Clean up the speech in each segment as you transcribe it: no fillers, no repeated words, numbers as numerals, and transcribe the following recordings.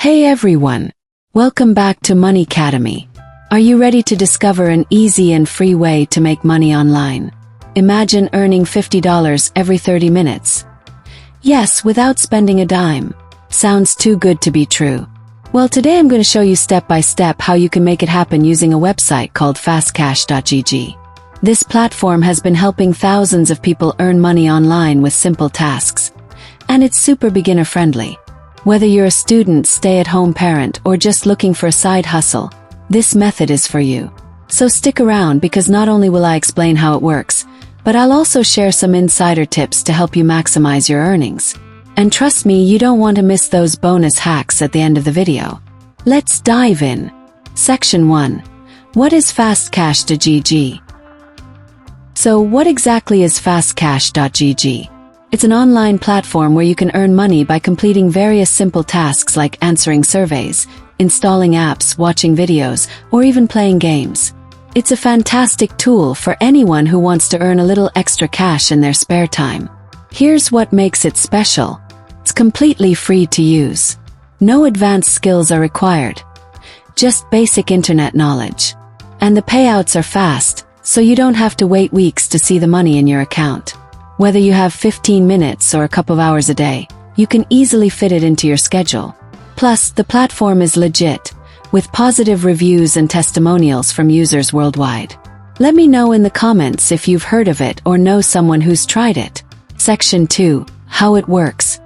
Hey everyone! Welcome back to Moneycademy. Are you ready to discover an easy and free way to make money online? Imagine earning $50 every 30 minutes. Yes, without spending a dime. Sounds too good to be true. Well, today I'm going to show you step by step how you can make it happen using a website called fastcash.gg. This platform has been helping thousands of people earn money online with simple tasks. And it's super beginner friendly. Whether you're a student, stay-at-home parent, or just looking for a side hustle, this method is for you. So stick around because not only will I explain how it works, but I'll also share some insider tips to help you maximize your earnings. And trust me, you don't want to miss those bonus hacks at the end of the video. Let's dive in. Section 1. What is fastcash.gg? So what exactly is fastcash.gg? It's an online platform where you can earn money by completing various simple tasks like answering surveys, installing apps, watching videos, or even playing games. It's a fantastic tool for anyone who wants to earn a little extra cash in their spare time. Here's what makes it special. It's completely free to use. No advanced skills are required. Just basic internet knowledge. And the payouts are fast, so you don't have to wait weeks to see the money in your account. Whether you have 15 minutes or a couple of hours a day, you can easily fit it into your schedule. Plus, the platform is legit, with positive reviews and testimonials from users worldwide. Let me know in the comments if you've heard of it or know someone who's tried it. Section 2. How it works.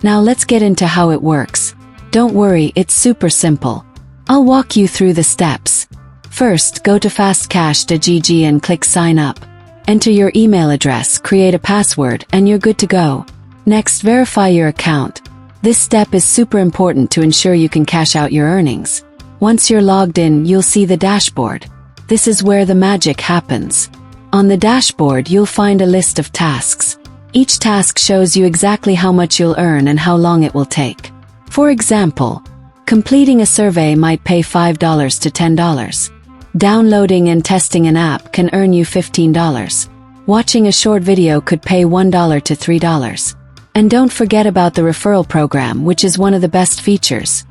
Now let's get into how it works. Don't worry, it's super simple. I'll walk you through the steps. First, go to fastcash.gg and click Sign Up. Enter your email address, create a password, and you're good to go. Next, verify your account. This step is super important to ensure you can cash out your earnings. Once you're logged in, you'll see the dashboard. This is where the magic happens. On the dashboard, you'll find a list of tasks. Each task shows you exactly how much you'll earn and how long it will take. For example, completing a survey might pay $5 to $10. Downloading and testing an app can earn you $15. Watching a short video could pay $1 to $3. And don't forget about the referral program, which is one of the best features.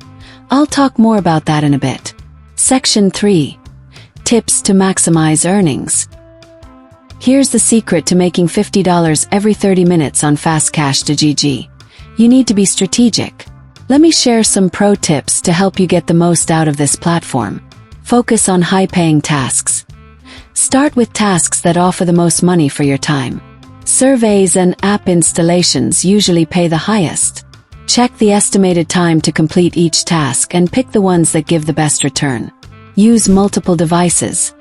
I'll talk more about that in a bit. Section 3. Tips to maximize earnings. Here's the secret to making $50 every 30 minutes on fastcash.gg. You need to be strategic. Let me share some pro tips to help you get the most out of this platform. Focus on high-paying tasks. Start with tasks that offer the most money for your time. Surveys and app installations usually pay the highest. Check the estimated time to complete each task and pick the ones that give the best return. Use multiple devices.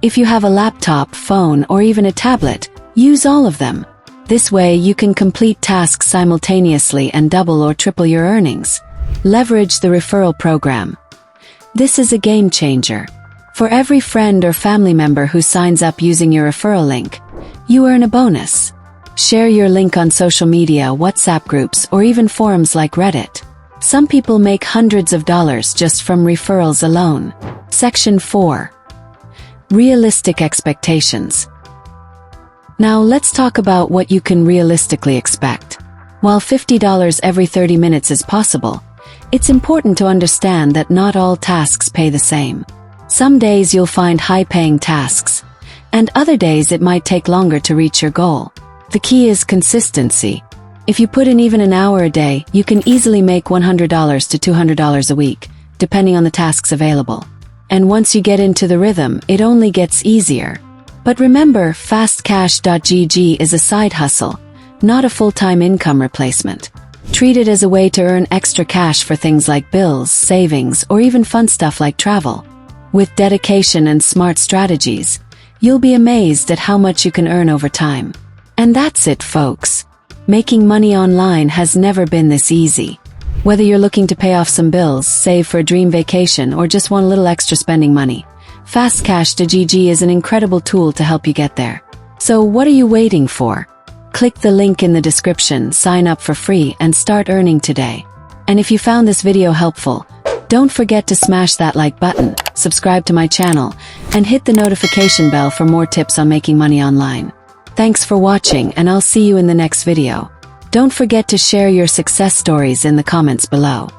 If you have a laptop, phone, or even a tablet, use all of them. This way you can complete tasks simultaneously and double or triple your earnings. Leverage the referral program. This is a game changer. For every friend or family member who signs up using your referral link, you earn a bonus. Share your link on social media, WhatsApp groups, or even forums like Reddit. Some people make hundreds of dollars just from referrals alone. Section 4. Realistic expectations. Now let's talk about what you can realistically expect. While $50 every 30 minutes is possible, it's important to understand that not all tasks pay the same. Some days you'll find high-paying tasks, and other days it might take longer to reach your goal. The key is consistency. If you put in even an hour a day, you can easily make $100 to $200 a week, depending on the tasks available. And once you get into the rhythm, it only gets easier. But remember, fastcash.gg is a side hustle, not a full-time income replacement. Treat it as a way to earn extra cash for things like bills, savings, or even fun stuff like travel. With dedication and smart strategies, you'll be amazed at how much you can earn over time. And that's it, folks. Making money online has never been this easy. Whether you're looking to pay off some bills, save for a dream vacation, or just want a little extra spending money, fastcash.gg is an incredible tool to help you get there. So what are you waiting for? Click the link in the description, sign up for free, and start earning today. And if you found this video helpful, don't forget to smash that like button, subscribe to my channel, and hit the notification bell for more tips on making money online. Thanks for watching, and I'll see you in the next video. Don't forget to share your success stories in the comments below.